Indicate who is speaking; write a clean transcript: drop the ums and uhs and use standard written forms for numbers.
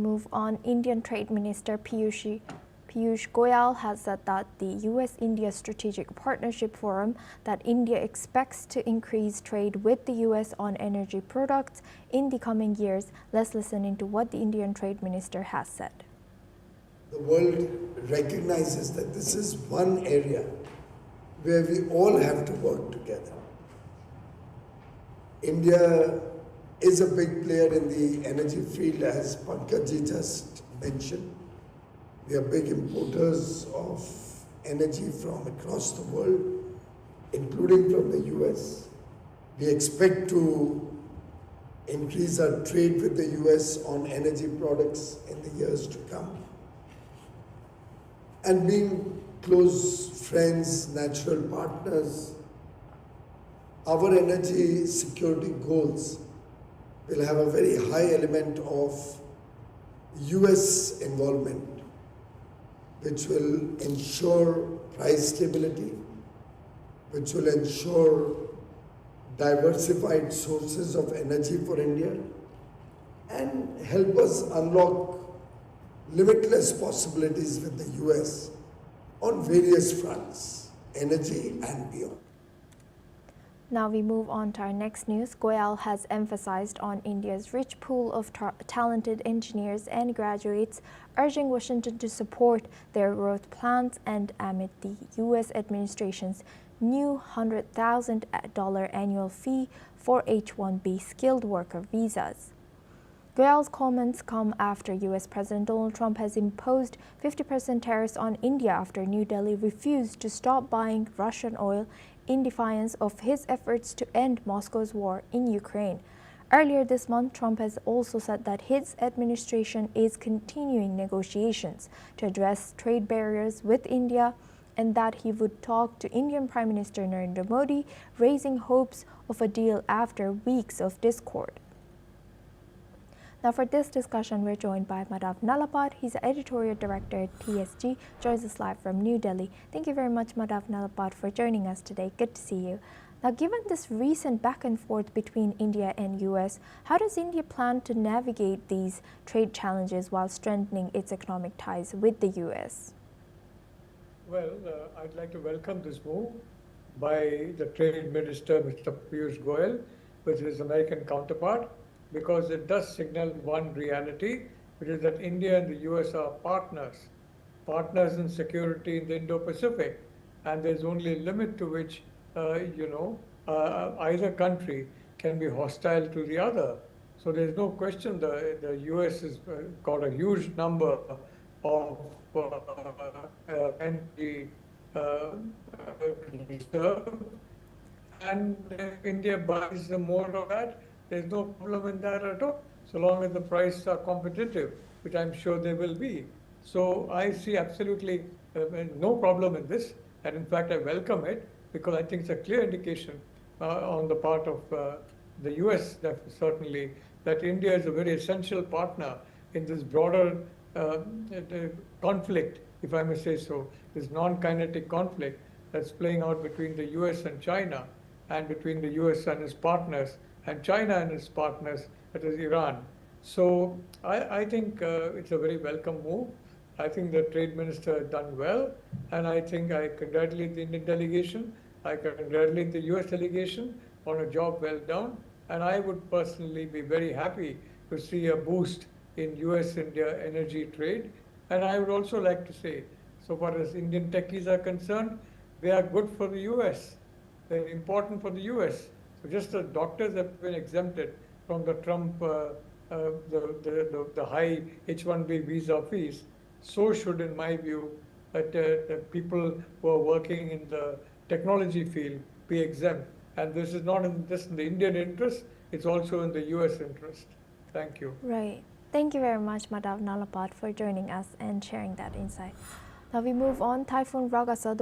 Speaker 1: move on. Indian Trade Minister Piyush Goyal has said that the US-India Strategic Partnership Forum that India expects to increase trade with the US on energy products in the coming years. Let's listen into what the Indian Trade Minister has said.
Speaker 2: The world recognizes that this is one area where we all have to work together. India is a big player in the energy field, as Pankaj just mentioned. We are big importers of energy from across the world, including from the US. We expect to increase our trade with the US on energy products in the years to come. And being close friends, natural partners, our energy security goals will have a very high element of US involvement, which will ensure price stability, which will ensure diversified sources of energy for India, and help us unlock limitless possibilities with the US on various fronts, energy and beyond.
Speaker 1: Now we move on to our next news. Goyal has emphasized on India's rich pool of talented engineers and graduates, urging Washington to support their growth plans and amid the U.S. administration's new $100,000 annual fee for H-1B skilled worker visas. Goyal's comments come after U.S. President Donald Trump has imposed 50% tariffs on India after New Delhi refused to stop buying Russian oil in defiance of his efforts to end Moscow's war in Ukraine. Earlier this month, Trump has also said that his administration is continuing negotiations to address trade barriers with India and that he would talk to Indian Prime Minister Narendra Modi, raising hopes of a deal after weeks of discord. Now for this discussion, we're joined by Madhav Nalapad. He's the editorial director at TSG, joins us live from New Delhi. Thank you very much, Madhav Nalapad, for joining us today. Good to see you. Now, given this recent back and forth between India and US, how does India plan to navigate these trade challenges while strengthening its economic ties with the US?
Speaker 3: Well, I'd like to welcome this move by the Trade Minister, Mr. Piyush Goyal, with his American counterpart, because it does signal one reality, which is that India and the US are partners in security in the Indo-Pacific, and there's only a limit to which, either country can be hostile to the other. So there's no question the US has got a huge number of energy reserve, and if India buys more of that, there's no problem in that at all, so long as the prices are competitive, which I'm sure they will be. So I see absolutely no problem in this, and in fact I welcome it, because I think it's a clear indication on the part of the US, certainly, that India is a very essential partner in this broader conflict, if I may say so, this non-kinetic conflict that's playing out between the US and China, and between the US and its partners, and China and its partners, that is Iran. So I think it's a very welcome move. I think the Trade Minister has done well, and I think I congratulate the Indian delegation, I congratulate the US delegation on a job well done, and I would personally be very happy to see a boost in US-India energy trade. And I would also like to say, so far as Indian techies are concerned, they are good for the US. They're important for the US. So just the doctors have been exempted from the Trump, the high H-1B visa fees. So should, in my view, that the people who are working in the technology field be exempt. And this is not just in the Indian interest, it's also in the US interest. Thank you.
Speaker 1: Right. Thank you very much, Madhav Nalapad, for joining us and sharing that insight. Now we move on. Typhoon Ragasa, the